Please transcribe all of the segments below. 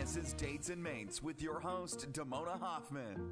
This is Dates and Mates with your host, Damona Hoffman.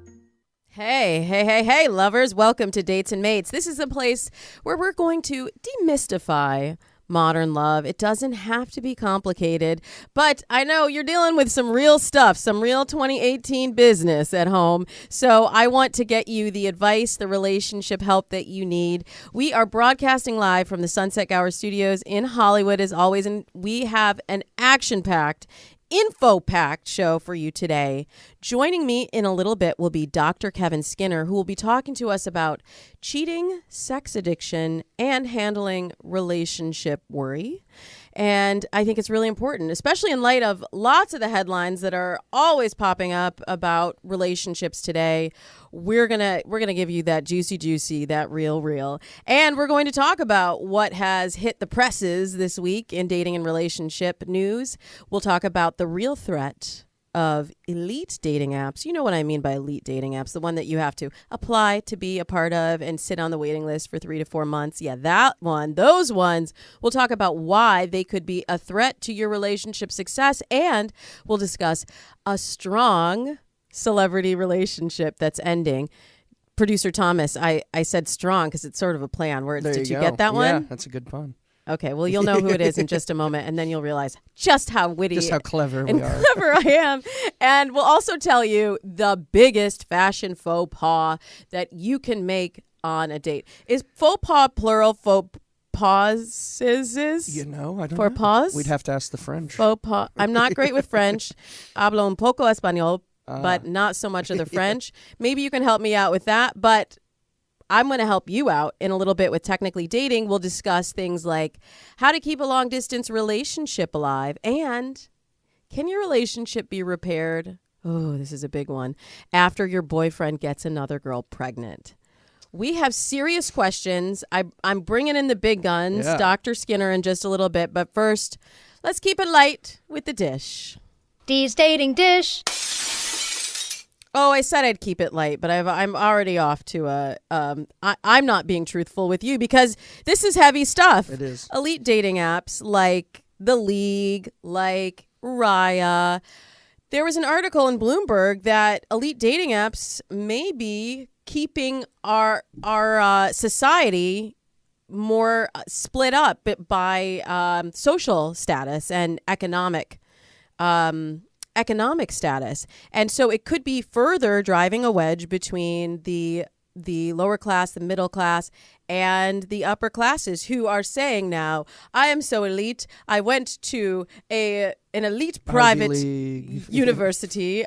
Hey, lovers. Welcome to Dates and Mates. This is a place where we're going to demystify modern love. It doesn't have to be complicated, but I know you're dealing with some real stuff, some real 2018 business at home. So I want to get you the advice, the relationship help that you need. We are broadcasting live from the Sunset Gower Studios in Hollywood as always, and we have an action-packed, info-packed show for you today. Joining me in a little bit will be Dr. Kevin Skinner, who will be talking to us about cheating, sex addiction, and handling relationship worry. And I think it's really important, especially in light of lots of the headlines that are always popping up about relationships today. We're gonna give you that juicy, that real. And we're going to talk about what has hit the presses this week in dating and relationship news. We'll talk about the real threat of elite dating apps. You know what I mean by elite dating apps, the one that you have to apply to be a part of and sit on the waiting list for 3 to 4 months. Yeah, that one, those ones. We'll talk about why they could be a threat to your relationship success, and we'll discuss a strong celebrity relationship that's ending. Producer Thomas, I said strong because it's sort of a play on words. Did you get that one? Yeah, that's a good pun. Okay, well, you'll know who it is in just a moment, and then you'll realize just how witty Just how clever and we are. clever I am. And we'll also tell you the biggest fashion faux pas that you can make on a date. Is faux pas plural? Faux pauses? You know, I don't For know. pause? We'd have to ask the French. Faux pas. I'm not great with French. Hablo un poco español, but not so much of the French. Maybe you can help me out with that, but I'm going to help you out in a little bit with Technically Dating. We'll discuss things like how to keep a long-distance relationship alive, and can your relationship be repaired? Oh, this is a big one. After your boyfriend gets another girl pregnant. We have serious questions. I'm bringing in the big guns, Yeah. Dr. Skinner, in just a little bit. But first, let's keep it light with the dish. Dee's dating dish. Oh, I said I'd keep it light, but I'm already off to I'm not being truthful with you because this is heavy stuff. It is. Elite dating apps like The League, like Raya. There was an article in Bloomberg that elite dating apps may be keeping our society more split up by social status and economic status. And so it could be further driving a wedge between the lower class, the middle class, and the upper classes who are saying now, I am so elite. I went to an elite private university.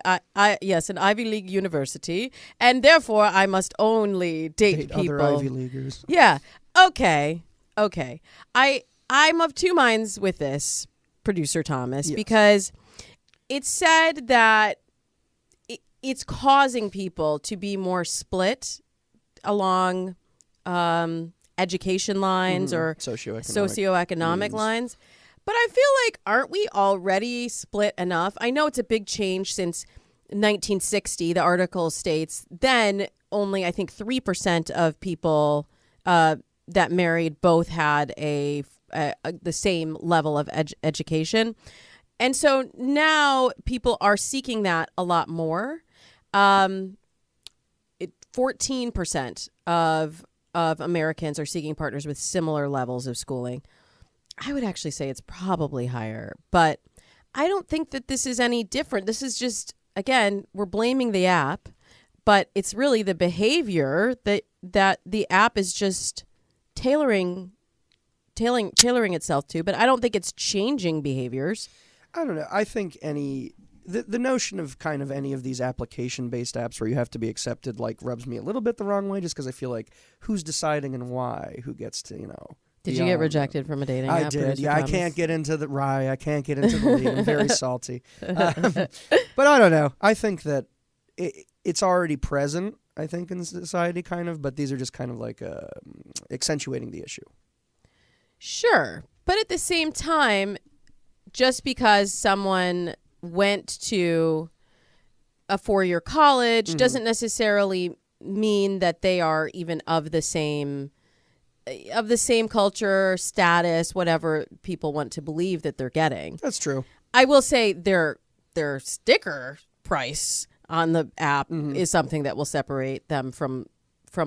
Yes, an Ivy League university. And therefore, I must only date people. Other Ivy Leaguers. Yeah. Okay. I'm of two minds with this, Producer Thomas, Yes. because it's said that it's causing people to be more split along education lines or socioeconomic lines. But I feel like, aren't we already split enough? I know it's a big change since 1960. The article states then only, I think, 3% of people that married both had the same level of education. And so now people are seeking that a lot more. 14% of Americans are seeking partners with similar levels of schooling. I would actually say it's probably higher, but I don't think that this is any different. This is just, again, we're blaming the app, but it's really the behavior that the app is just tailoring itself to. But I don't think it's changing behaviors. I don't know. I think the notion of kind of any of these application-based apps where you have to be accepted rubs me a little bit the wrong way, just because I feel like who's deciding and why, who gets to, Did you get rejected from a dating app? I did. Yeah, I can't get into the Rye. I can't get into the league. I'm very salty. But I don't know. I think that it's already present, I think, in society kind of, but these are just kind of accentuating the issue. Sure. But at the same time, just because someone went to a 4-year college doesn't necessarily mean that they are even of the same culture, status, whatever people want to believe that they're getting. That's true. I will say they're their sticker price on the app is something that will separate them from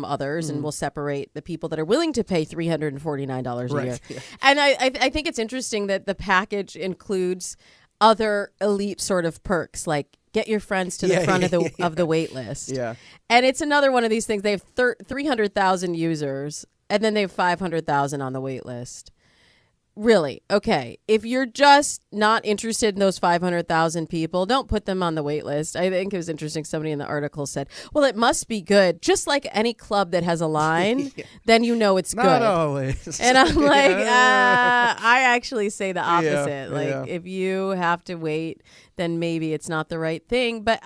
others and will separate the people that are willing to pay $349 a year. Yeah. And I think it's interesting that the package includes other elite sort of perks, like get your friends to the front of the wait list. Yeah. And it's another one of these things. They have 300,000 users, and then they have 500,000 on the wait list. Really? Okay. If you're just not interested in those 500,000 people, don't put them on the wait list. I think it was interesting. Somebody in the article said, well, it must be good. Just like any club that has a line, then you know it's good. Not always. And I'm like, I actually say the opposite. If you have to wait, then maybe it's not the right thing. But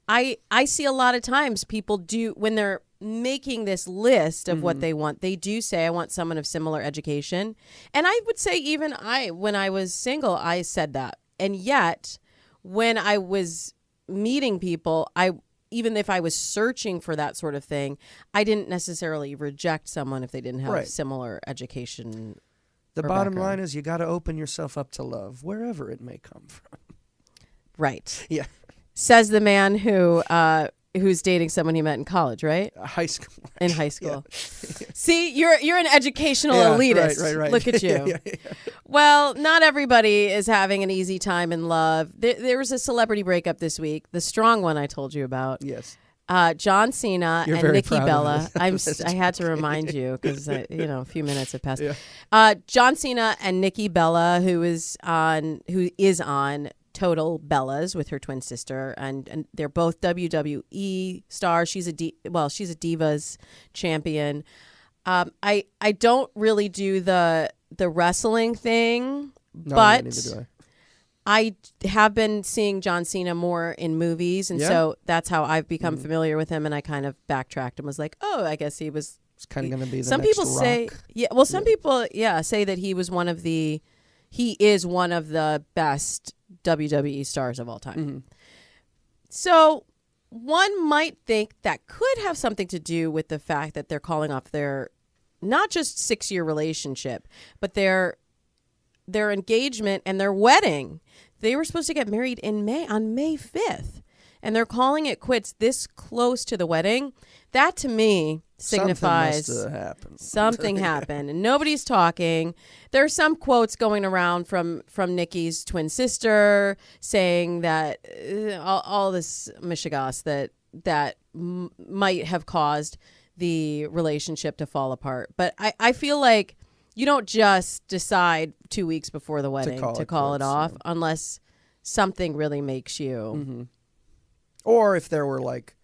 I see a lot of times people do, when they're making this list of what they want, they do say, I want someone of similar education. And I would say even when I was single, I said that. And yet when I was meeting people, even if I was searching for that sort of thing, I didn't necessarily reject someone if they didn't have similar education. The bottom line is you got to open yourself up to love, wherever it may come from. Right. Yeah. Says the man who's dating someone he met in college, right? High school. In high school. See, you're an educational elitist. Right. Look at you. Yeah. Well, not everybody is having an easy time in love. There was a celebrity breakup this week, the strong one I told you about. Yes. John Cena You're and very Nikki proud Bella. of this. I had to remind you because a few minutes have passed. Yeah. John Cena and Nikki Bella, who is on Total Bellas with her twin sister, and they're both WWE stars. She's a Divas champion. I don't really do the wrestling thing, but neither do I have been seeing John Cena more in movies, and so that's how I've become familiar with him. And I kind of backtracked and was like, oh, I guess he was. It's kind of going to be the some next people Rock. say, some people say that he is one of the best WWE stars of all time. So one might think that could have something to do with the fact that they're calling off their not just 6-year relationship, but their engagement and their wedding. They were supposed to get married on May 5th, and they're calling it quits this close to the wedding. That to me signifies something must have happened. Something happened, and nobody's talking. There are some quotes going around from Nikki's twin sister saying that all this mishigas that might have caused the relationship to fall apart. But I feel like you don't just decide 2 weeks before the wedding to call it off unless something really makes you. Or if there were like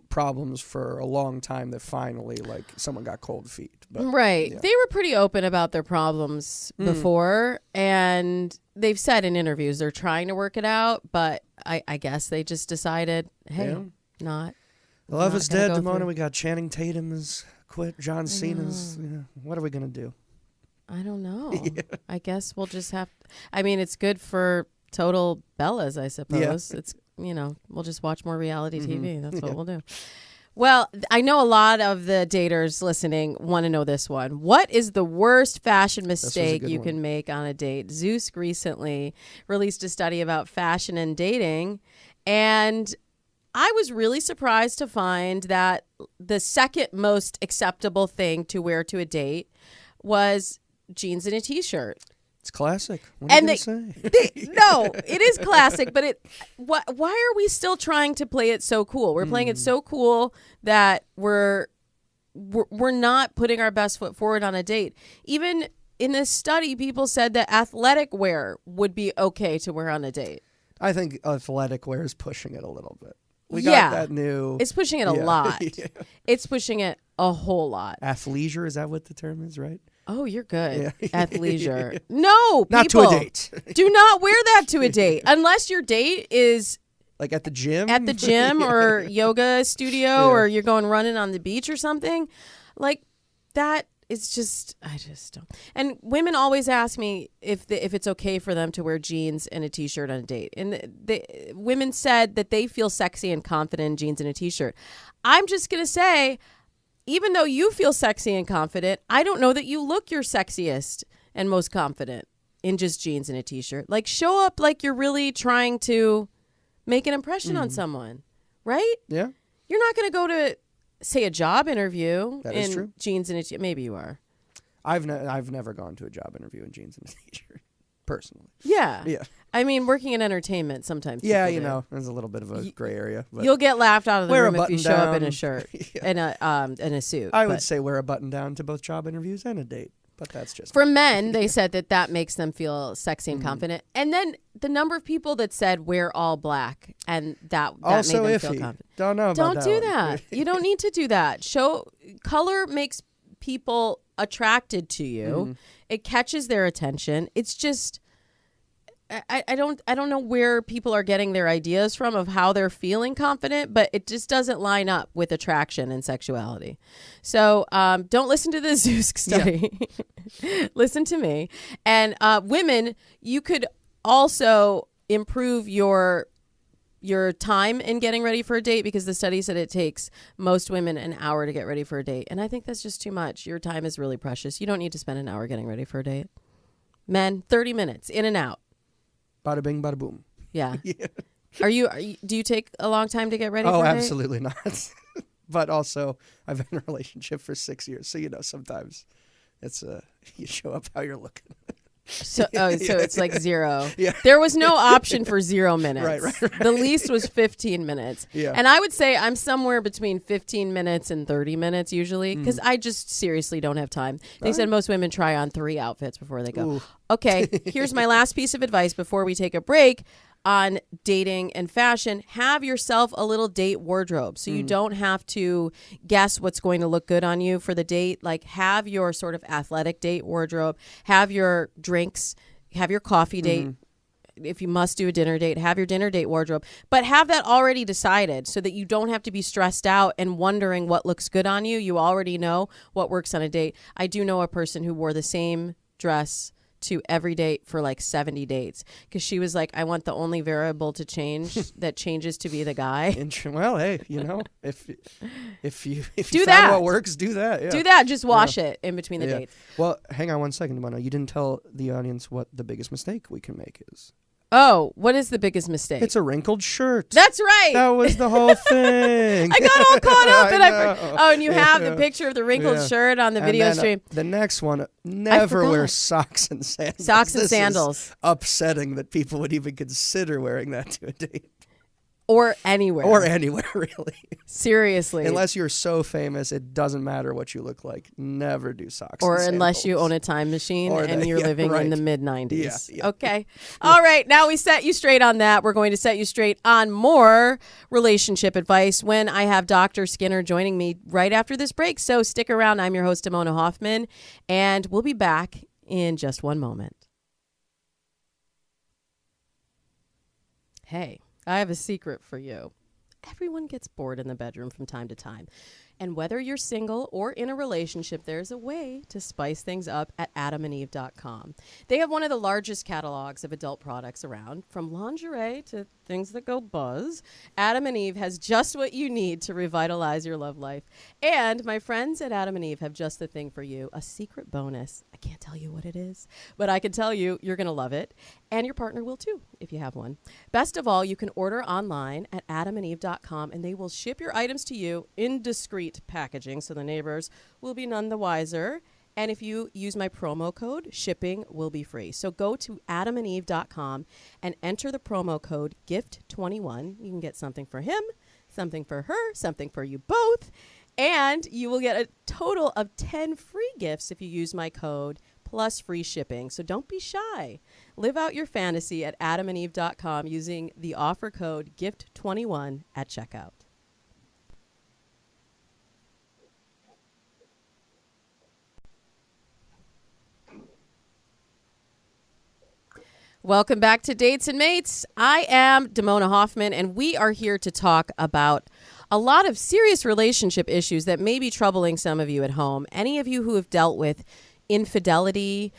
problems for a long time that finally like someone got cold feet. But, right. yeah. They were pretty open about their problems before, and they've said in interviews they're trying to work it out, but I guess they just decided, hey, not. Love is dead, Damona. Through. We got Channing Tatum has quit. John Cena's. What are we going to do? I don't know. I guess we'll just have. I mean, it's good for Total Bellas, I suppose. Yeah. It's we'll just watch more reality TV. That's what we'll do. Well, I know a lot of the daters listening want to know this one. What is the worst fashion mistake you can make on a date? Zoosk recently released a study about fashion and dating, and I was really surprised to find that the second most acceptable thing to wear to a date was jeans and a t-shirt. It's classic. What are you going to say? No, it is classic, but why are we still trying to play it so cool? We're playing it so cool that we're not putting our best foot forward on a date. Even in this study, people said that athletic wear would be okay to wear on a date. I think athletic wear is pushing it a little bit. We got that new... It's pushing it a lot. It's pushing it a whole lot. Athleisure, is that what the term is, right? Oh, you're good. Athleisure. No, not people, to a date. Do not wear that to a date unless your date is like at the gym? At the gym or yoga studio or you're going running on the beach or something. Like that is just, I just don't. And women always ask me if it's okay for them to wear jeans and a t-shirt on a date. And women said that they feel sexy and confident in jeans and a t-shirt. I'm just going to say, even though you feel sexy and confident, I don't know that you look your sexiest and most confident in just jeans and a t-shirt. Like, show up like you're really trying to make an impression on someone, right? Yeah. You're not going to go to, say, a job interview That in is true. jeans and a t-shirt. Maybe you are. I've never gone to a job interview in jeans and a t-shirt, personally. Yeah. Yeah. I mean, working in entertainment sometimes. Yeah, people do. there's a little bit of a gray area. But You'll get laughed out of the wear a room if you button show up in a down. shirt Yeah. and a suit. I would but say wear a button down to both job interviews and a date, but that's just for men, they said that makes them feel sexy and confident. And then the number of people that said wear all black, and that also made them feel iffy. confident. Don't know about Don't do one. that. You don't need to do that. Color makes people attracted to you. It catches their attention. It's just I don't know where people are getting their ideas from of how they're feeling confident, but it just doesn't line up with attraction and sexuality. So don't listen to the Zoosk study. Listen to me. And women, you could also improve your time in getting ready for a date, because the study said it takes most women an hour to get ready for a date. And I think that's just too much. Your time is really precious. You don't need to spend an hour getting ready for a date. Men, 30 minutes, in and out. Bada bing, bada boom. Yeah. Yeah. Do you take a long time to get ready for a date? Absolutely not. But also, I've been in a relationship for 6 years, so sometimes it's you show up how you're looking. So it's like zero. Yeah. There was no option for 0 minutes. Right. The least was 15 minutes. Yeah. And I would say I'm somewhere between 15 minutes and 30 minutes usually, because I just seriously don't have time. They said most women try on 3 outfits before they go. Ooh. Okay, here's my last piece of advice before we take a break on dating and fashion. Have yourself a little date wardrobe, so you don't have to guess what's going to look good on you for the date. Like, have your sort of athletic date wardrobe, have your drinks, have your coffee date. If you must do a dinner date, have your dinner date wardrobe, but have that already decided so that you don't have to be stressed out and wondering what looks good on you. You already know what works on a date. I do know a person who wore the same dress to every date for like 70 dates, because she was like, I want the only variable to change that changes to be the guy. Well, hey, if you Do found that. what works, do that. Yeah. Do that. Just wash it in between the Yeah. dates. Well, hang on one second, Damona. You didn't tell the audience what the biggest mistake we can make is. Oh, what is the biggest mistake? It's a wrinkled shirt. That's right. That was the whole thing. I got all caught up, and I know. and you have the Yeah. picture of the wrinkled Yeah. shirt on the And video then, stream. The next one, never forgot. wear socks and sandals. Socks and This is sandals. upsetting that people would even consider wearing that to a date. Or anywhere. Or anywhere, really. Seriously. Unless you're so famous, it doesn't matter what you look like. Never do socks Or and unless you sandals. own a time machine Or and that- you're yeah, living in right. the mid-90s. Yeah. Okay. All right. Now we set you straight on that. We're going to set you straight on more relationship advice when I have Dr. Skinner joining me right after this break. So stick around. I'm your host, Damona Hoffman, and we'll be back in just one moment. Hey, I have a secret for you. Everyone gets bored in the bedroom from time to time. And whether you're single or in a relationship, there's a way to spice things up at adamandeve.com. They have one of the largest catalogs of adult products around, from lingerie to things that go buzz. Adam and Eve has just what you need to revitalize your love life. And my friends at Adam and Eve have just the thing for you, a secret bonus. I can't tell you what it is, but I can tell you you're going to love it. And your partner will too, if you have one. Best of all, you can order online at adamandeve.com, and they will ship your items to you in discreet packaging, so the neighbors will be none the wiser. And if you use my promo code, shipping will be free. So go to adamandeve.com and enter the promo code GIFT21. You can get something for him, something for her, something for you both. And you will get a total of 10 free gifts if you use my code, plus free shipping. So don't be shy. Live out your fantasy at adamandeve.com using the offer code GIFT21 at checkout. Welcome back to Dates and Mates. I am Damona Hoffman, and we are here to talk about a lot of serious relationship issues that may be troubling some of you at home. Any of you who have dealt with infidelity,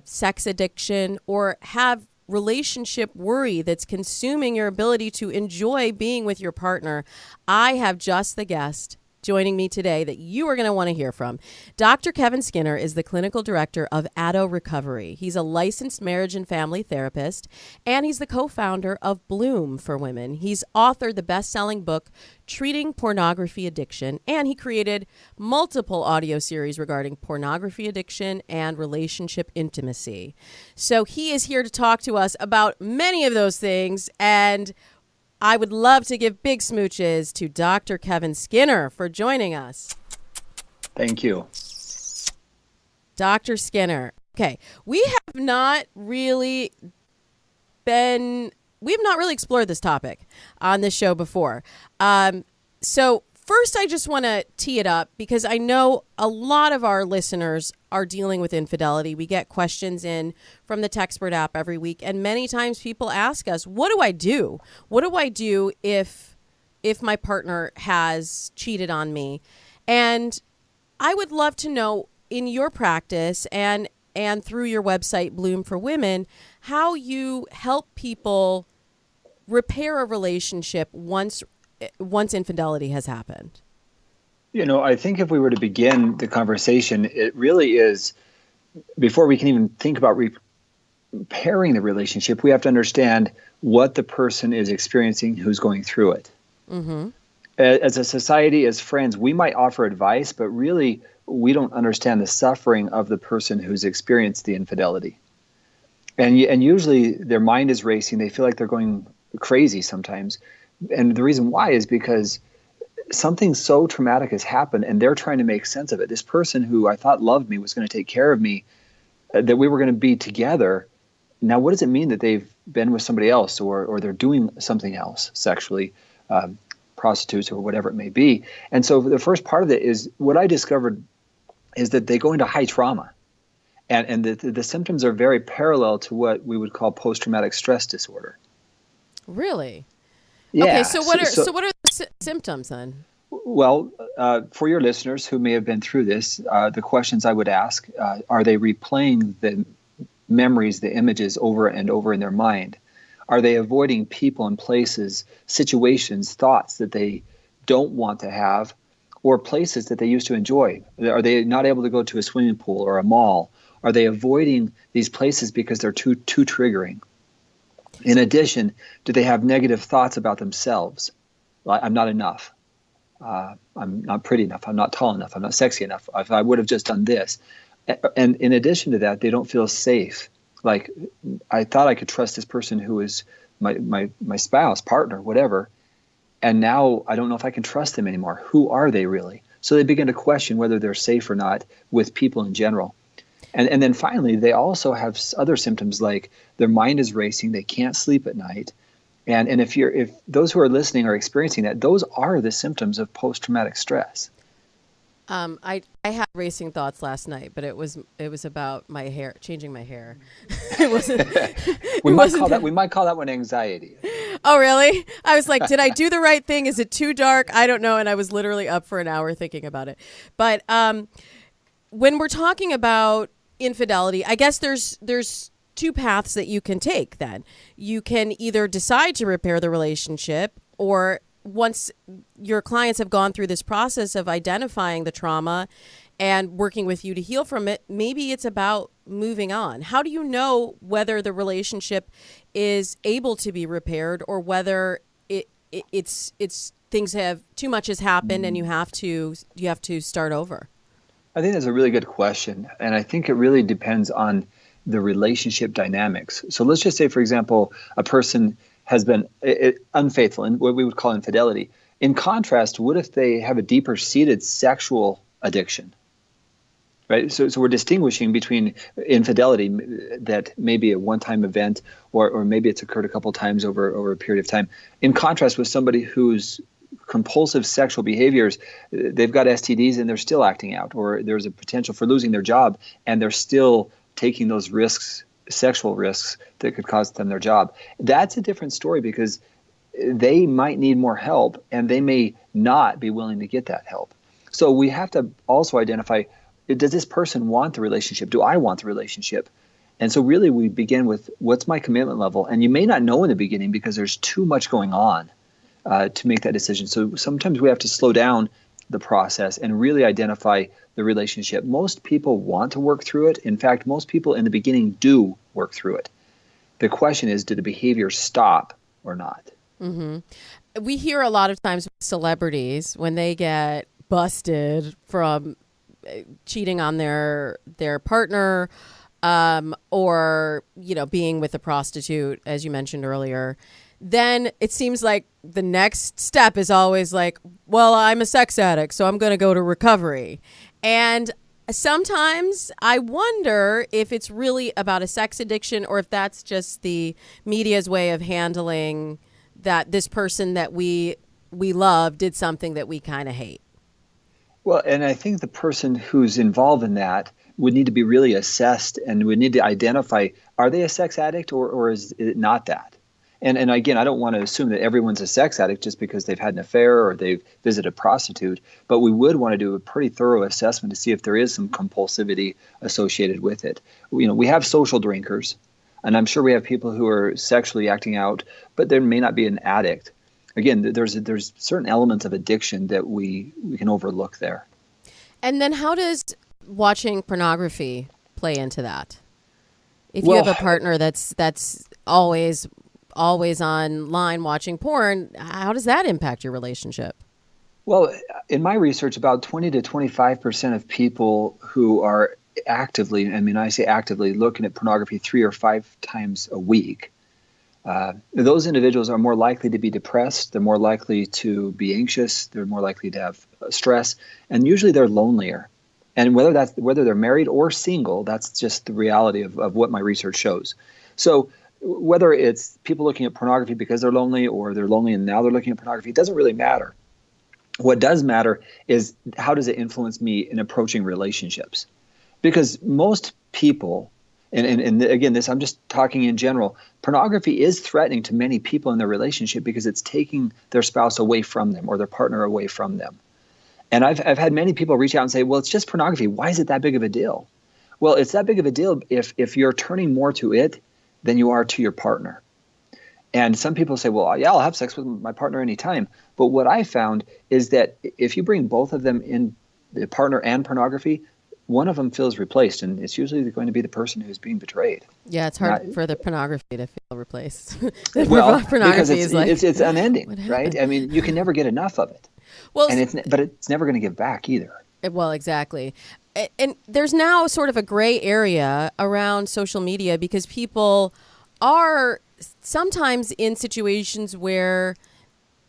sex addiction, or have relationship worry that's consuming your ability to enjoy being with your partner, I have just the guest joining me today that you are going to want to hear from. Dr. Kevin Skinner is the clinical director of Addo Recovery. He's a licensed marriage and family therapist, and he's the co-founder of Bloom for Women. He's authored the best-selling book, Treating Pornography Addiction, and he created multiple audio series regarding pornography addiction and relationship intimacy. So he is here to talk to us about many of those things, and I would love to give big smooches to Dr. Kevin Skinner for joining us. Thank you. Dr. Skinner. Okay, we have not really explored this topic on this show before. So first, I just want to tee it up because I know a lot of our listeners are dealing with infidelity. We get questions in from the Textpert app every week, and many times people ask us, what do I do? What do I do if my partner has cheated on me? And I would love to know, in your practice and through your website, Bloom for Women, how you help people repair a relationship once infidelity has happened. I think if we were to begin the conversation, it really is, before we can even think about repairing the relationship, we have to understand what the person is experiencing who's going through it. Mm-hmm. As a society, as friends, we might offer advice, but really we don't understand the suffering of the person who's experienced the infidelity. And usually their mind is racing. They feel like they're going crazy sometimes. And the reason why is because something so traumatic has happened and they're trying to make sense of it. This person who I thought loved me, was going to take care of me, that we were going to be together. Now, what does it mean that they've been with somebody else or they're doing something else sexually, prostitutes or whatever it may be? And so the first part of it is what I discovered is that they go into high trauma. And the symptoms are very parallel to what we would call post-traumatic stress disorder. Really? Yeah. Okay, so what are the symptoms then? Well, for your listeners who may have been through this, the questions I would ask, are they replaying the memories, the images over and over in their mind? Are they avoiding people and places, situations, thoughts that they don't want to have, or places that they used to enjoy? Are they not able to go to a swimming pool or a mall? Are they avoiding these places because they're too triggering? In addition, do they have negative thoughts about themselves? Like, I'm not enough. I'm not pretty enough. I'm not tall enough. I'm not sexy enough. If I would have just done this. And in addition to that, they don't feel safe. Like, I thought I could trust this person who is my spouse, partner, whatever. And now I don't know if I can trust them anymore. Who are they really? So they begin to question whether they're safe or not with people in general. And then finally, they also have other symptoms like their mind is racing, they can't sleep at night. And if those who are listening are experiencing that, those are the symptoms of post-traumatic stress. I had racing thoughts last night, but it was about my hair, changing my hair. It wasn't. We might call that one anxiety. Oh, really? I was like, did I do the right thing? Is it too dark? I don't know. And I was literally up for an hour thinking about it. But when we're talking about infidelity, I guess there's two paths that you can take then. You can either decide to repair the relationship, or once your clients have gone through this process of identifying the trauma and working with you to heal from it, maybe it's about moving on. How do you know whether the relationship is able to be repaired or whether it's things have too much has happened and you have to start over? I think that's a really good question. And I think it really depends on the relationship dynamics. So let's just say, for example, a person has been unfaithful in what we would call infidelity. In contrast, what if they have a deeper seated sexual addiction? Right? So we're distinguishing between infidelity that may be a one-time event or maybe it's occurred a couple times over a period of time. In contrast with somebody who's compulsive sexual behaviors, they've got STDs and they're still acting out, or there's a potential for losing their job and they're still taking those risks, sexual risks that could cost them their job. That's a different story because they might need more help and they may not be willing to get that help. So we have to also identify, does this person want the relationship? Do I want the relationship? And so really we begin with, what's my commitment level? And you may not know in the beginning because there's too much going on to make that decision. So sometimes we have to slow down the process and really identify the relationship. Most people want to work through it. In fact, most people in the beginning do work through it. The question is, do the behaviors stop or not? Mm-hmm. We hear a lot of times with celebrities when they get busted from cheating on their partner, or being with a prostitute, as you mentioned earlier. Then it seems like the next step is always like, well, I'm a sex addict, so I'm going to go to recovery. And sometimes I wonder if it's really about a sex addiction or if that's just the media's way of handling that this person that we love did something that we kind of hate. Well, and I think the person who's involved in that would need to be really assessed and would need to identify, are they a sex addict or is it not that? And again, I don't want to assume that everyone's a sex addict just because they've had an affair or they've visited a prostitute, but we would want to do a pretty thorough assessment to see if there is some compulsivity associated with it. We have social drinkers, and I'm sure we have people who are sexually acting out, but there may not be an addict. Again, there's certain elements of addiction that we can overlook there. And then how does watching pornography play into that? If you have a partner that's always online watching porn, how does that impact your relationship? Well, in my research, about 20 to 25% of people who are actively, I say actively, looking at pornography 3 or 5 times a week, those individuals are more likely to be depressed, they're more likely to be anxious, they're more likely to have stress, and usually they're lonelier. And whether they're married or single, that's just the reality of what my research shows. So whether it's people looking at pornography because they're lonely or they're lonely and now they're looking at pornography, it doesn't really matter. What does matter is how does it influence me in approaching relationships? Because most people, and again, I'm just talking in general, pornography is threatening to many people in their relationship because it's taking their spouse away from them or their partner away from them. And I've had many people reach out and say, well, it's just pornography. Why is it that big of a deal? Well, it's that big of a deal if you're turning more to it than you are to your partner. And some people say, well, yeah, I'll have sex with my partner anytime. But what I found is that if you bring both of them in, the partner and pornography, one of them feels replaced, and it's usually going to be the person who's being betrayed. Yeah, it's hard for the pornography to feel replaced. Well, because it's unending, right? You can never get enough of it. Well, but it's never going to give back either. Well, exactly. And there's now sort of a gray area around social media because people are sometimes in situations where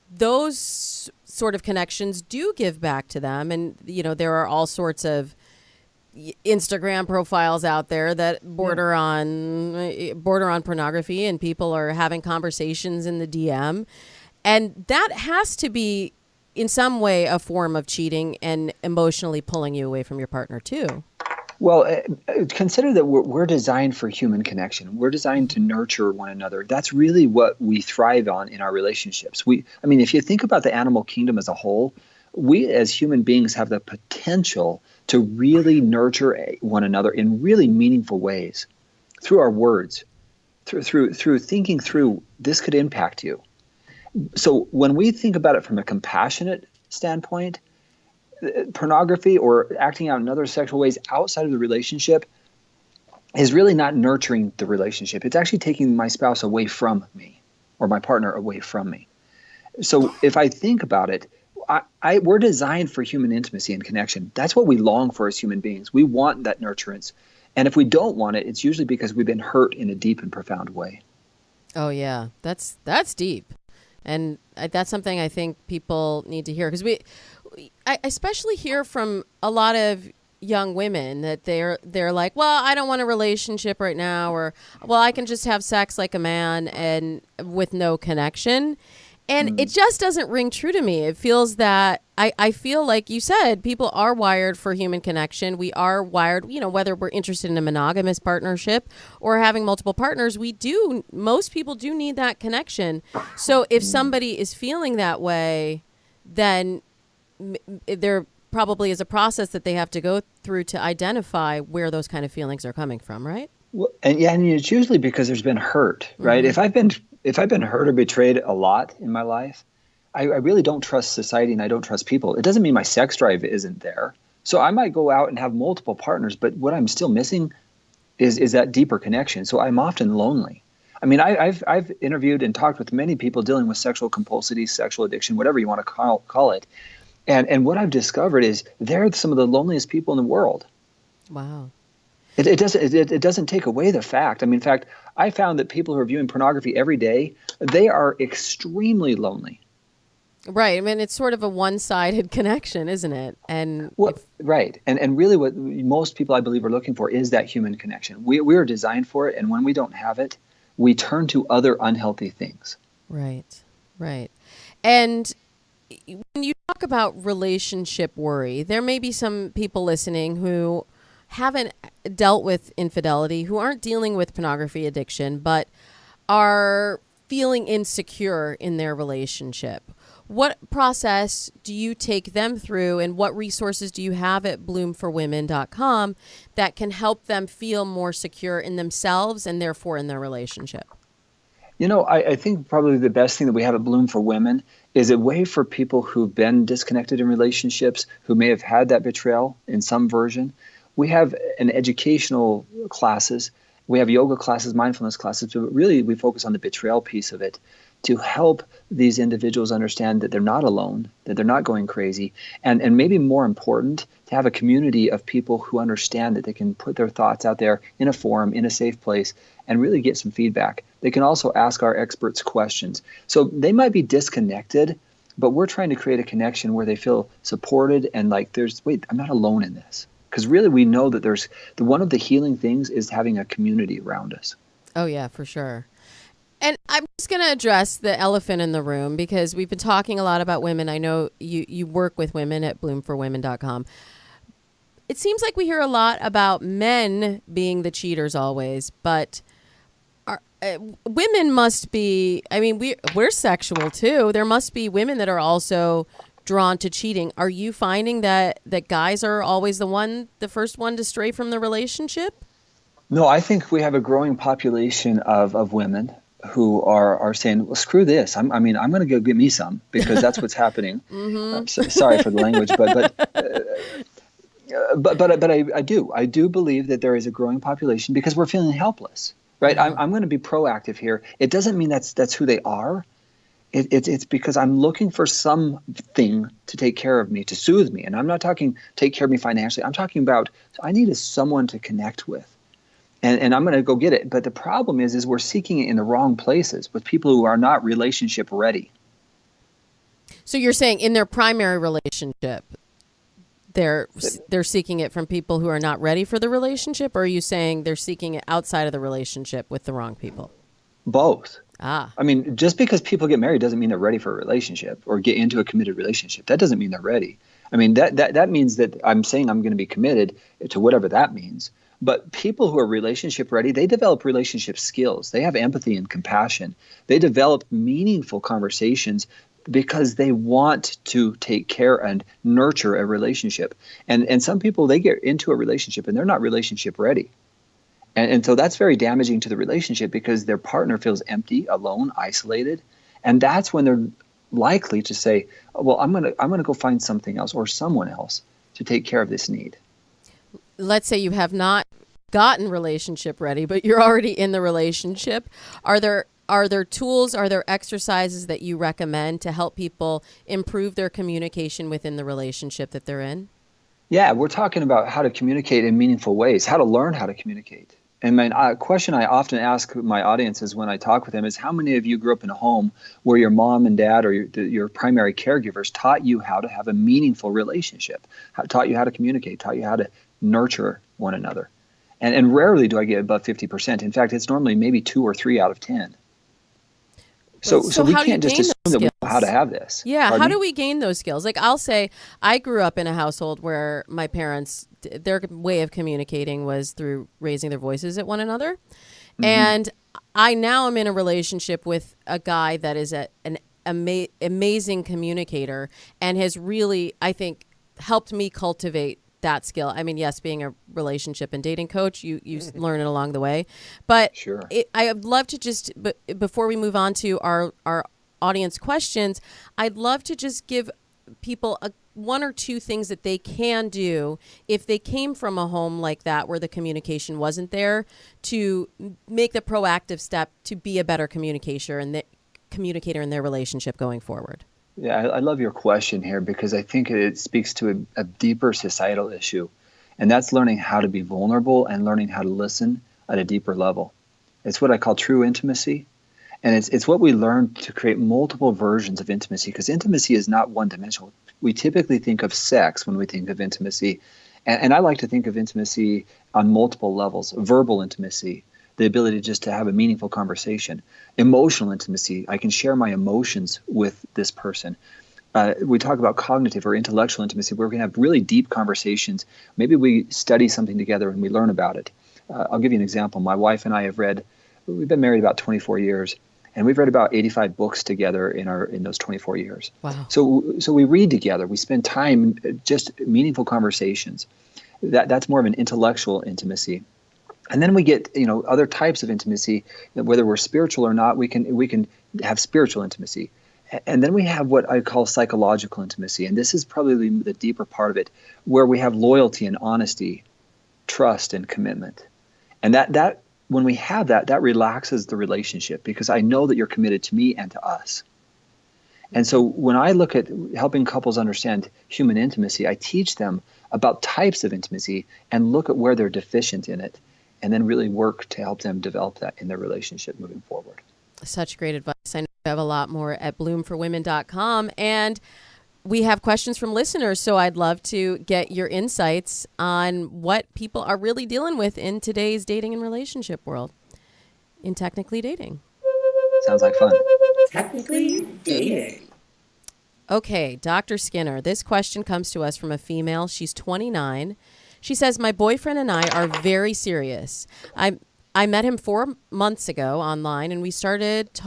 those sort of connections do give back to them. And, there are all sorts of Instagram profiles out there that border on pornography, and people are having conversations in the DM. And that has to be in some way a form of cheating and emotionally pulling you away from your partner too. Well, consider that we're designed for human connection. We're designed to nurture one another. That's really what we thrive on in our relationships. If you think about the animal kingdom as a whole, we as human beings have the potential to really nurture one another in really meaningful ways through our words, through thinking through this could impact you. So when we think about it from a compassionate standpoint, pornography or acting out in other sexual ways outside of the relationship is really not nurturing the relationship. It's actually taking my spouse away from me or my partner away from me. So if I think about it, we're designed for human intimacy and connection. That's what we long for as human beings. We want that nurturance. And if we don't want it, it's usually because we've been hurt in a deep and profound way. Oh, yeah. That's deep. And that's something I think people need to hear, because I especially hear from a lot of young women that they're like, well, I don't want a relationship right now, or, well, I can just have sex like a man and with no connection. And it just doesn't ring true to me. It feels that I feel like you said, people are wired for human connection. We are wired, whether we're interested in a monogamous partnership or having multiple partners, most people do need that connection. So if somebody is feeling that way, then there probably is a process that they have to go through to identify where those kind of feelings are coming from, right? Well, and it's usually because there's been hurt, right? If I've been hurt or betrayed a lot in my life, I really don't trust society and I don't trust people. It doesn't mean my sex drive isn't there. So I might go out and have multiple partners, but what I'm still missing is that deeper connection. So I'm often lonely. I mean, I've interviewed and talked with many people dealing with sexual compulsivity, sexual addiction, whatever you want to call it. And what I've discovered is they're some of the loneliest people in the world. Wow. It doesn't take away the fact. I mean, in fact, I found that people who are viewing pornography every day, they are extremely lonely. Right. I mean, it's sort of a one-sided connection, isn't it? And right. And really what most people, I believe, are looking for is that human connection. We are designed for it. And when we don't have it, we turn to other unhealthy things. Right. Right. And when you talk about relationship worry, there may be some people listening who haven't dealt with infidelity, who aren't dealing with pornography addiction, but are feeling insecure in their relationship. What process do you take them through, and what resources do you have at bloomforwomen.com that can help them feel more secure in themselves and therefore in their relationship? You know, I think probably the best thing that we have at Bloom for Women is a way for people who've been disconnected in relationships, who may have had that betrayal in some version. We have an educational classes. We have yoga classes, mindfulness classes, but really we focus on the betrayal piece of it to help these individuals understand that they're not alone, that they're not going crazy, and maybe more important, to have a community of people who understand that they can put their thoughts out there in a forum, in a safe place, and really get some feedback. They can also ask our experts questions. So they might be disconnected, but we're trying to create a connection where they feel supported and like I'm not alone in this. Because really we know that one of the healing things is having a community around us. Oh, yeah, for sure. And I'm just going to address the elephant in the room because we've been talking a lot about women. I know you work with women at bloomforwomen.com. It seems like we hear a lot about men being the cheaters always, but women must be, I mean, we're sexual too. There must be women that are also drawn to cheating. Are you finding that guys are always the first one to stray from the relationship? No, I think we have a growing population of women who are saying, well, screw this. I'm going to go get me some because that's what's happening. Mm-hmm. Sorry for the language, but I do believe that there is a growing population because we're feeling helpless, right? Mm-hmm. I'm going to be proactive here. It doesn't mean that's who they are. It's because I'm looking for something to take care of me, to soothe me. And I'm not talking take care of me financially. I'm talking about I need someone to connect with. And I'm going to go get it. But the problem is we're seeking it in the wrong places with people who are not relationship ready. So you're saying in their primary relationship, they're seeking it from people who are not ready for the relationship? Or are you saying they're seeking it outside of the relationship with the wrong people? Both. Ah. I mean, just because people get married doesn't mean they're ready for a relationship or get into a committed relationship. That doesn't mean they're ready. I mean, that means that I'm saying I'm going to be committed to whatever that means. But people who are relationship ready, they develop relationship skills. They have empathy and compassion. They develop meaningful conversations because they want to take care and nurture a relationship. And some people, they get into a relationship and they're not relationship ready. And so that's very damaging to the relationship because their partner feels empty, alone, isolated. And that's when they're likely to say, well, I'm gonna go find something else or someone else to take care of this need. Let's say you have not gotten relationship ready, but you're already in the relationship. Are there tools, are there exercises that you recommend to help people improve their communication within the relationship that they're in? Yeah, we're talking about how to communicate in meaningful ways, how to learn how to communicate. And my question I often ask my audiences when I talk with them is, how many of you grew up in a home where your mom and dad or your primary caregivers taught you how to have a meaningful relationship, taught you how to communicate, taught you how to nurture one another? And rarely do I get above 50%. In fact, it's normally maybe 2 or 3 out of 10. So we can't just assume that we know how to have this. Yeah, Pardon how me? do we gain those skills? Like I'll say, I grew up in a household where my parents, their way of communicating was through raising their voices at one another. Mm-hmm. And I now am in a relationship with a guy that is an amazing communicator and has really, I think, helped me cultivate that skill. I mean, yes, being a relationship and dating coach, you learn it along the way. But sure. I would love to just, before we move on to our audience questions, I'd love to just give people one or two things that they can do if they came from a home like that where the communication wasn't there, to make the proactive step to be a better communicator in their relationship going forward. Yeah, I love your question here because I think it speaks to a deeper societal issue, and that's learning how to be vulnerable and learning how to listen at a deeper level. It's what I call true intimacy, and it's what we learn to create multiple versions of intimacy, because intimacy is not one-dimensional. We typically think of sex when we think of intimacy, and I like to think of intimacy on multiple levels. Verbal intimacy, the ability just to have a meaningful conversation. Emotional intimacy, I can share my emotions with this person. We talk about cognitive or intellectual intimacy, where we can have really deep conversations. Maybe we study something together and we learn about it. I'll give you an example. My wife and I we've been married about 24 years, and we've read about 85 books together in those 24 years. Wow. So we read together, we spend time, just meaningful conversations. That's more of an intellectual intimacy. And then we get, other types of intimacy, whether we're spiritual or not. We can have spiritual intimacy. And then we have what I call psychological intimacy, and this is probably the deeper part of it, where we have loyalty and honesty, trust and commitment. And that when we have that relaxes the relationship, because I know that you're committed to me and to us. And so when I look at helping couples understand human intimacy, I teach them about types of intimacy and look at where they're deficient in it, and then really work to help them develop that in their relationship moving forward. Such great advice. I know you have a lot more at bloomforwomen.com, and we have questions from listeners, so I'd love to get your insights on what people are really dealing with in today's dating and relationship world, in Technically Dating. Sounds like fun. Technically Dating. Okay, Dr. Skinner, this question comes to us from a female. She's 29. She says, my boyfriend and I are very serious. I met him 4 months ago online, and we started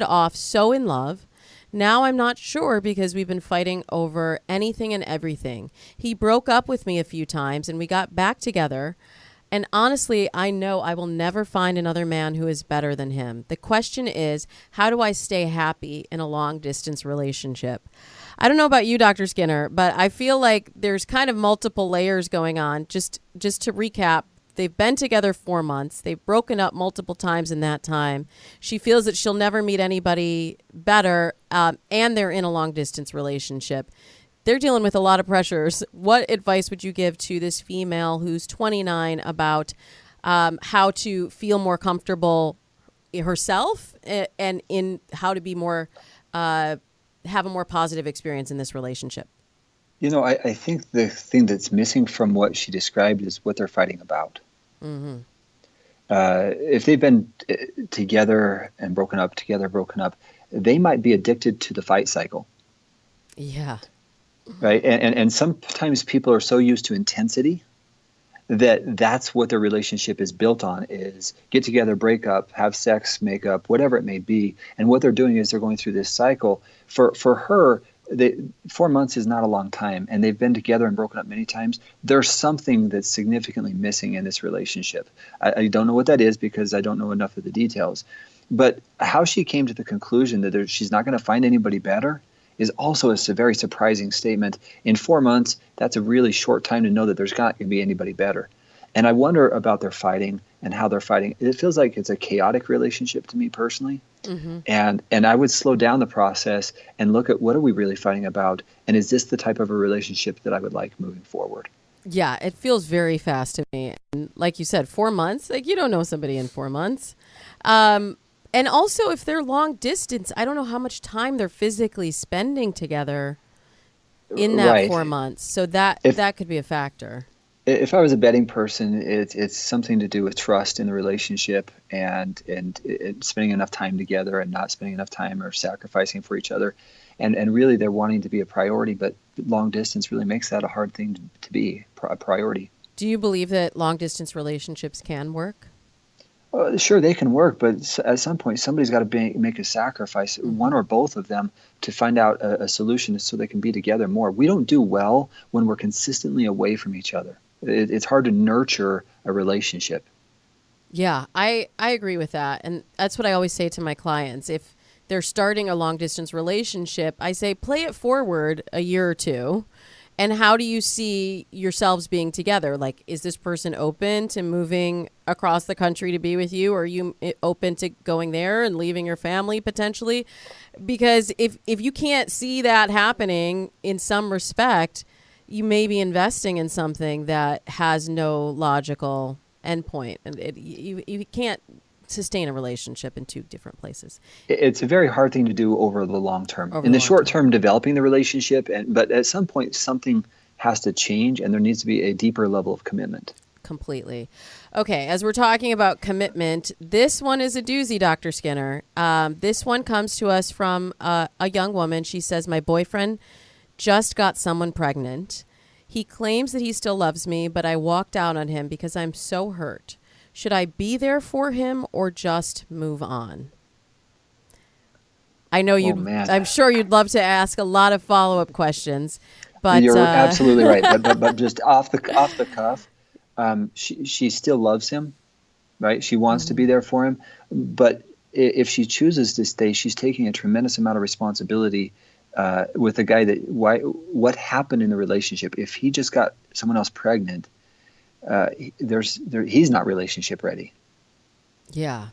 off so in love. Now I'm not sure because we've been fighting over anything and everything. He broke up with me a few times, and we got back together. And honestly, I know I will never find another man who is better than him. The question is, how do I stay happy in a long-distance relationship? I don't know about you, Dr. Skinner, but I feel like there's kind of multiple layers going on. Just to recap, they've been together 4 months. They've broken up multiple times in that time. She feels that she'll never meet anybody better, and they're in a long-distance relationship. They're dealing with a lot of pressures. What advice would you give to this female who's 29 about how to feel more comfortable herself and in how to be more have a more positive experience in this relationship? I think the thing that's missing from what she described is what they're fighting about. Mm-hmm. If they've been together and broken up, they might be addicted to the fight cycle. Yeah. Right. And sometimes people are so used to intensity that's what their relationship is built on, is get together, break up, have sex, make up, whatever it may be. And what they're doing is they're going through this cycle. For her, 4 months is not a long time, and they've been together and broken up many times. There's something that's significantly missing in this relationship. I don't know what that is because I don't know enough of the details. But how she came to the conclusion that she's not going to find anybody better is also a very surprising statement. In 4 months, that's a really short time to know that there's not going to be anybody better. And I wonder about their fighting and how they're fighting. It feels like it's a chaotic relationship to me personally. Mm-hmm. And I would slow down the process and look at what are we really fighting about, and is this the type of a relationship that I would like moving forward? Yeah, it feels very fast to me. And like you said, 4 months, like you don't know somebody in 4 months. And also, if they're long distance, I don't know how much time they're physically spending together in that Right. 4 months. So that could be a factor. If I was a betting person, it's something to do with trust in the relationship and spending enough time together and not spending enough time or sacrificing for each other. And really, they're wanting to be a priority, but long distance really makes that a hard thing to be a priority. Do you believe that long distance relationships can work? Sure, they can work, but at some point, somebody's got to make a sacrifice, one or both of them, to find out a solution so they can be together more. We don't do well when we're consistently away from each other. It's hard to nurture a relationship. Yeah, I agree with that. And that's what I always say to my clients. If they're starting a long distance relationship, I say play it forward a year or two. And how do you see yourselves being together? Like, is this person open to moving across the country to be with you? Or are you open to going there and leaving your family potentially? Because if you can't see that happening in some respect, you may be investing in something that has no logical endpoint. And you can't sustain a relationship in two different places. It's a very hard thing to do over the long term. In the short term, developing the relationship, but at some point, something has to change, and there needs to be a deeper level of commitment. Completely. Okay, as we're talking about commitment, this one is a doozy, Dr. Skinner. This one comes to us from a young woman. She says, my boyfriend just got someone pregnant. He claims that he still loves me, but I walked out on him because I'm so hurt. Should I be there for him or just move on? I know I'm sure you'd love to ask a lot of follow-up questions, but you're absolutely right. But just off the cuff, she still loves him, right? She wants to be there for him, but if she chooses to stay, she's taking a tremendous amount of responsibility with a guy what happened in the relationship. If he just got someone else pregnant, he's not relationship ready. Yeah.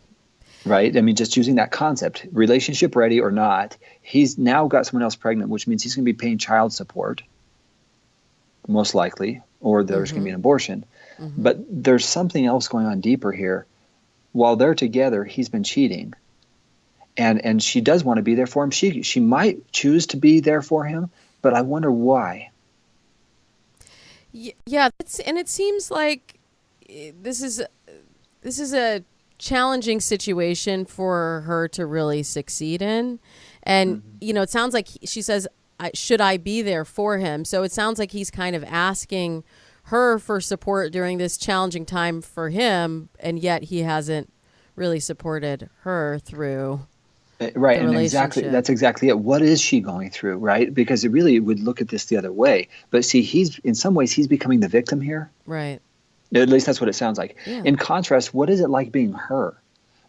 Right? I mean, just using that concept, relationship ready or not, he's now got someone else pregnant, which means he's going to be paying child support, most likely, or there's going to be an abortion. Mm-hmm. But there's something else going on deeper here. While they're together, he's been cheating. And she does want to be there for him. She might choose to be there for him, but I wonder why. Yeah, and it seems like this is a challenging situation for her to really succeed in. And, it sounds like she says, should I be there for him? So it sounds like he's kind of asking her for support during this challenging time for him, and yet he hasn't really supported her through right, and that's exactly it. What is she going through, right? Because it really would look at this the other way. But see, in some ways, he's becoming the victim here. Right. At least that's what it sounds like. Yeah. In contrast, what is it like being her?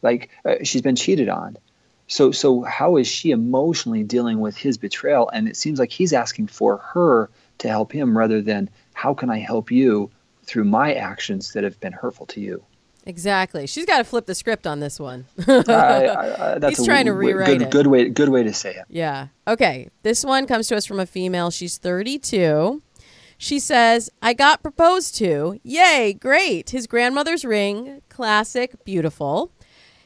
Like, she's been cheated on. So how is she emotionally dealing with his betrayal? And it seems like he's asking for her to help him rather than, how can I help you through my actions that have been hurtful to you? Exactly. She's got to flip the script on this one. That's He's trying to rewrite it. Good way to say it. Yeah. Okay. This one comes to us from a female. She's 32. She says, I got proposed to. Yay. Great. His grandmother's ring. Classic. Beautiful.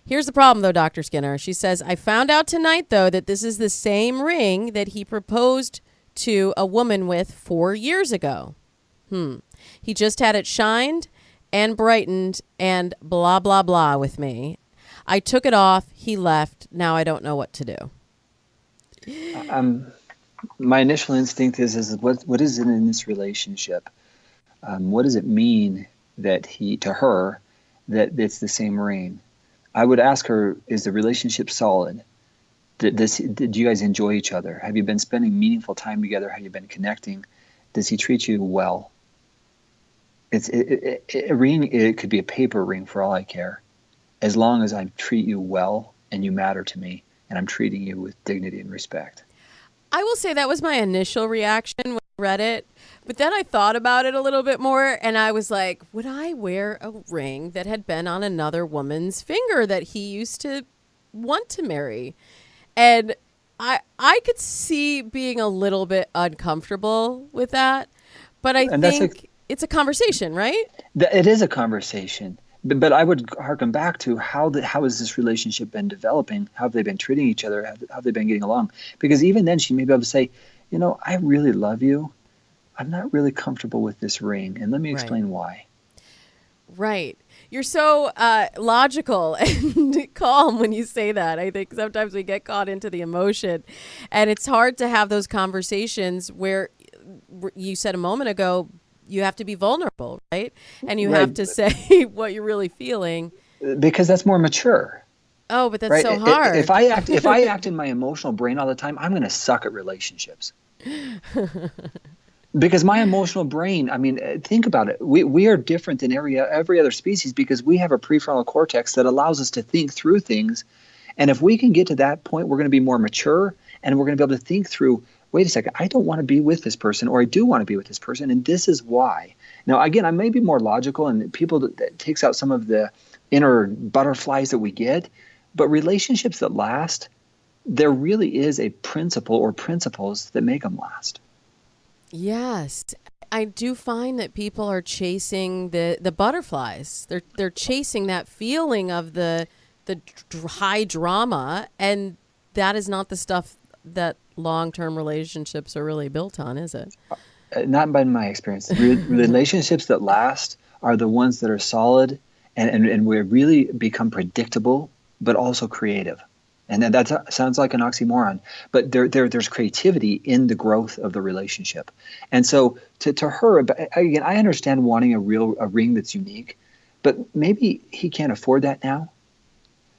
Here's the problem, though, Dr. Skinner. She says, I found out tonight, though, that this is the same ring that he proposed to a woman with 4 years ago. He just had it shined and brightened and blah, blah, blah with me. I took it off. He left. Now I don't know what to do. My initial instinct is what is it in this relationship? What does it mean that to her, that it's the same ring? I would ask her, is the relationship solid? Did you guys enjoy each other? Have you been spending meaningful time together? Have you been connecting? Does he treat you well? A ring, it could be a paper ring for all I care. As long as I treat you well and you matter to me and I'm treating you with dignity and respect. I will say that was my initial reaction when I read it. But then I thought about it a little bit more and I was like, would I wear a ring that had been on another woman's finger that he used to want to marry? And I could see being a little bit uncomfortable with that. But I think it's a conversation, right? It is a conversation. But I would harken back to how has this relationship been developing? How have they been treating each other? How have they been getting along? Because even then she may be able to say, I really love you. I'm not really comfortable with this ring. And let me explain why. Right. You're so logical and calm when you say that. I think sometimes we get caught into the emotion. And it's hard to have those conversations where you said a moment ago, you have to be vulnerable, right? And you have to say what you're really feeling. Because that's more mature. Oh, but that's so hard. If I act in my emotional brain all the time, I'm going to suck at relationships. Because my emotional brain, I mean, think about it. We are different than every other species because we have a prefrontal cortex that allows us to think through things And if we can get to that point, we're going to be more mature, and we're going to be able to think through, wait a second, I don't want to be with this person, or I do want to be with this person, and this is why. Now, again, I may be more logical, and that takes out some of the inner butterflies that we get, but relationships that last, there really is a principle or principles that make them last. Yes. I do find that people are chasing the butterflies. They're chasing that feeling of the high drama, and that is not the stuff that long-term relationships are really built on, is it? Not by my experience. Relationships that last are the ones that are solid and we really become predictable, but also creative. And then that sounds like an oxymoron, but there's creativity in the growth of the relationship. And so to her, again, I understand wanting a ring that's unique, but maybe he can't afford that now.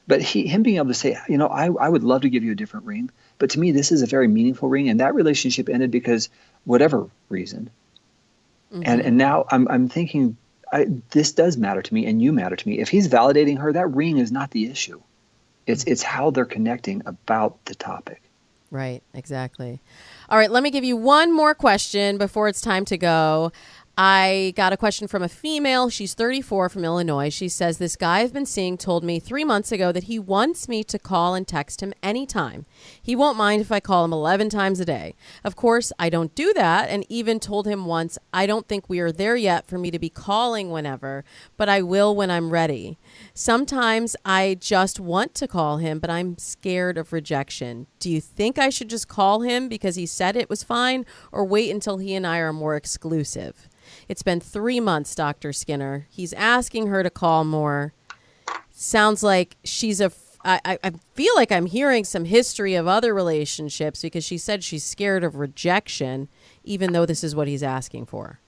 But him being able to say, I would love to give you a different ring, but to me, this is a very meaningful ring. And that relationship ended because whatever reason. Mm-hmm. And now I'm thinking, this does matter to me, and you matter to me. If he's validating her, that ring is not the issue. It's how they're connecting about the topic. Right, exactly. All right, let me give you one more question before it's time to go. I got a question from a female. She's 34 from Illinois. She says, this guy I've been seeing told me 3 months ago that he wants me to call and text him anytime. He won't mind if I call him 11 times a day. Of course, I don't do that, and even told him once, I don't think we are there yet for me to be calling whenever, but I will when I'm ready. Sometimes I just want to call him, but I'm scared of rejection. Do you think I should just call him because he said it was fine, or wait until he and I are more exclusive? It's been 3 months, Dr. Skinner. He's asking her to call more. Sounds like I feel like I'm hearing some history of other relationships, because she said she's scared of rejection, even though this is what he's asking for.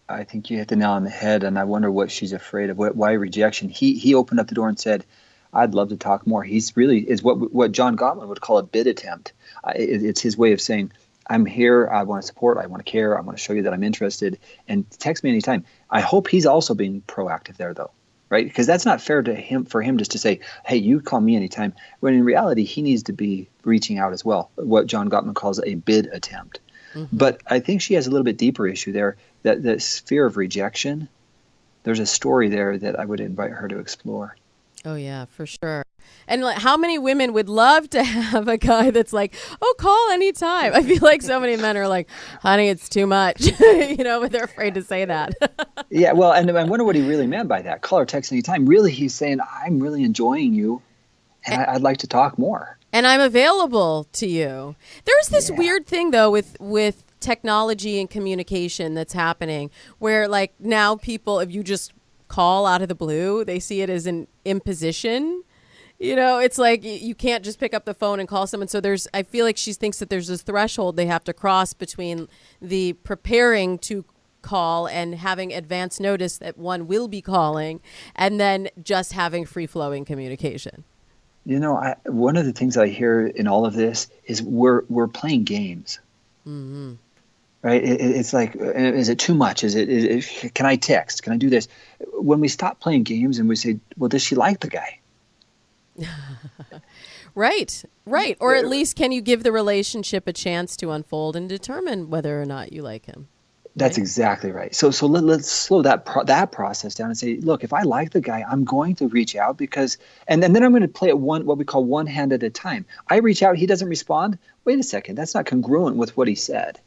I think you hit the nail on the head, and I wonder what she's afraid of. Why rejection? He opened up the door and said, I'd love to talk more. He's really is what John Gottman would call a bid attempt. It's his way of saying, I'm here, I want to support, I want to care, I want to show you that I'm interested, and text me anytime. I hope he's also being proactive there, though, right? Because that's not fair to him, for him just to say, hey, you call me anytime, when in reality, he needs to be reaching out as well, what John Gottman calls a bid attempt. Mm-hmm. But I think she has a little bit deeper issue there, that the fear of rejection. There's a story there that I would invite her to explore. Oh, yeah, for sure. And like, how many women would love to have a guy that's like, oh, call anytime? I feel like so many men are like, honey, it's too much, but they're afraid to say that. Yeah, well, and I wonder what he really meant by that. Call or text anytime. Really, he's saying, I'm really enjoying you, and I'd like to talk more. And I'm available to you. There's this weird thing, though, with technology and communication that's happening, where like now people, if you just call out of the blue, they see it as an imposition. It's like you can't just pick up the phone and call someone. So I feel like she thinks that there's this threshold they have to cross between the preparing to call and having advance notice that one will be calling, and then just having free-flowing communication. One of the things I hear in all of this is we're playing games. Mm-hmm. Right? It's like, is it too much? Can I text? Can I do this? When we stop playing games and we say, well, does she like the guy? Right. Or at least can you give the relationship a chance to unfold and determine whether or not you like him? That's exactly right. So let's slow that process down and say, look, if I like the guy, I'm going to reach out because, and then I'm going to play it what we call one hand at a time. I reach out, he doesn't respond. Wait a second, that's not congruent with what he said.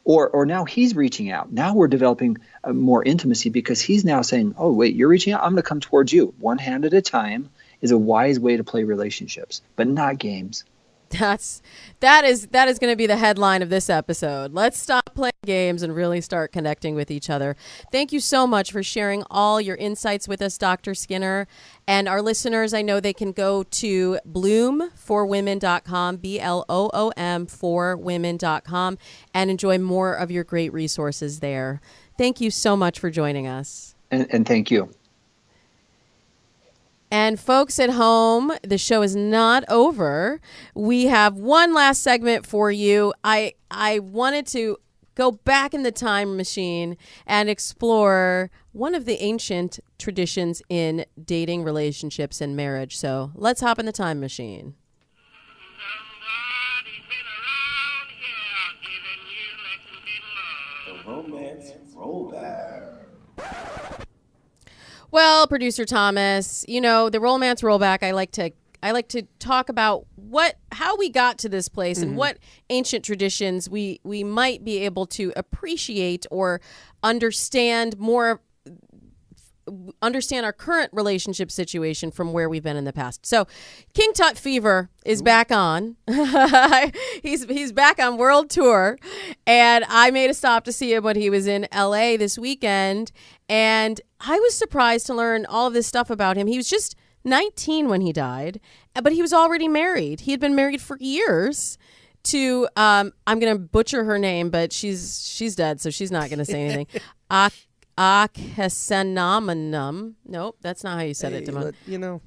Or now he's reaching out. Now we're developing more intimacy because he's now saying, oh, wait, you're reaching out? I'm going to come towards you. One hand at a time is a wise way to play relationships, but not games. That is going to be the headline of this episode. Let's stop playing games and really start connecting with each other. Thank you so much for sharing all your insights with us, Dr. Skinner. And our listeners, I know they can go to bloom4women.com, BLOOM for women.com, and enjoy more of your great resources there. Thank you so much for joining us. And thank you. And folks at home, the show is not over. We have one last segment for you. I wanted to go back in the time machine and explore one of the ancient traditions in dating, relationships, and marriage. So let's hop in the time machine. The romance rollback. Well, producer Thomas, you know, the romance rollback, I like to talk about how we got to this place and what ancient traditions we might be able to appreciate or understand our current relationship situation from where we've been in the past. So King Tut Fever is back on. He's back on world tour, and I made a stop to see him when he was in LA this weekend, and I was surprised to learn all of this stuff about him. He was just 19 when he died, but he was already married. He had been married for years to I'm going to butcher her name, but she's dead, so she's not going to say anything. Akhesenamanum. Nope, that's not how you said it, Damona. You know.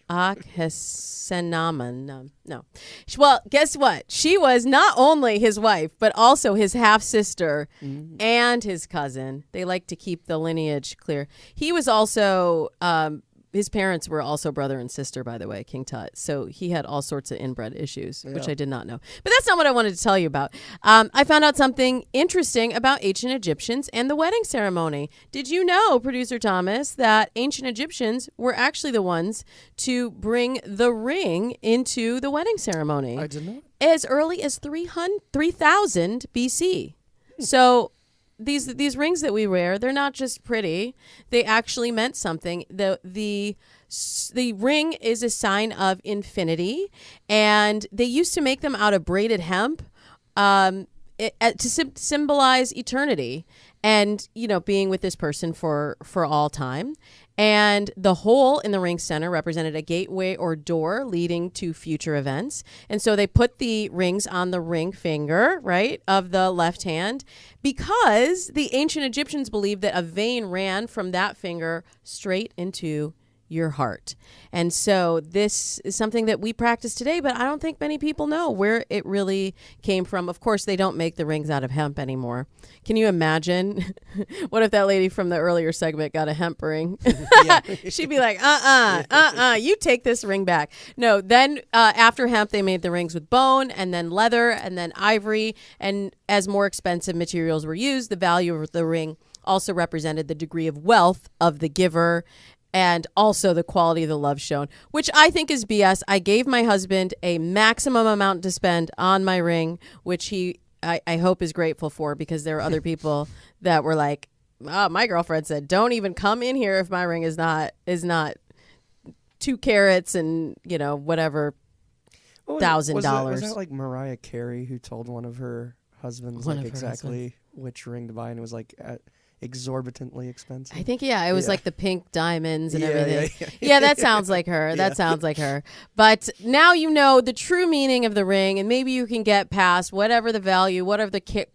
Akhesenamanum. No. Well, guess what? She was not only his wife, but also his half-sister and his cousin. They like to keep the lineage clear. He was also... his parents were also brother and sister, by the way, King Tut. So he had all sorts of inbred issues, which I did not know. But that's not what I wanted to tell you about. I found out something interesting about ancient Egyptians and the wedding ceremony. Did you know, producer Thomas, that ancient Egyptians were actually the ones to bring the ring into the wedding ceremony? I did not. As early as 3000 BC. So... These rings that we wear, they're not just pretty. They actually meant something. The ring is a sign of infinity, and they used to make them out of braided hemp to symbolize eternity and, you know, being with this person for all time. And the hole in the ring center represented a gateway or door leading to future events. And so they put the rings on the ring finger, right, of the left hand, because the ancient Egyptians believed that a vein ran from that finger straight into your heart. And so this is something that we practice today, but I don't think many people know where it really came from. Of course, they don't make the rings out of hemp anymore. Can you imagine? What if that lady from the earlier segment got a hemp ring? She'd be like, you take this ring back. No, then after hemp, they made the rings with bone and then leather and then ivory. And as more expensive materials were used, the value of the ring also represented the degree of wealth of the giver and also the quality of the love shown, which I think is BS. I gave my husband a maximum amount to spend on my ring, which I hope is grateful for, because there are other people that were like, oh, my girlfriend said, don't even come in here if my ring is not 2 carats and, you know, whatever, $1,000. Was that like Mariah Carey who told one of her husbands exactly which ring to buy, and it was like exorbitantly expensive? I think, it was like the pink diamonds and everything. Yeah, that sounds like her. That sounds like her. But now you know the true meaning of the ring, and maybe you can get past whatever the value, whatever the cut,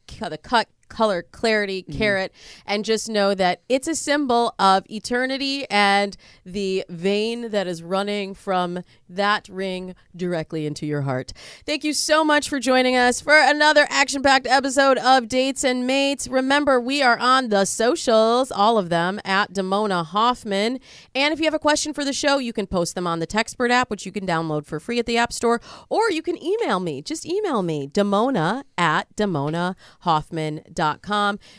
color, clarity, carat, and just know that it's a symbol of eternity and the vein that is running from that ring directly into your heart. Thank you so much for joining us for another action-packed episode of Dates and Mates. Remember, we are on the socials, all of them, at Damona Hoffman. And if you have a question for the show, you can post them on the Textbird app, which you can download for free at the App Store, or you can email me. Just email me, Damona@DamonaHoffman.com.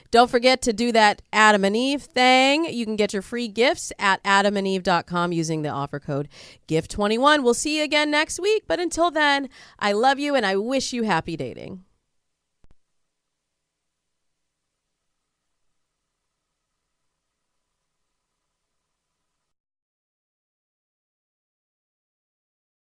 Don't forget to do that Adam and Eve thing. You can get your free gifts at adamandeve.com using the offer code GIFT21. We'll see you again next week. But until then, I love you and I wish you happy dating.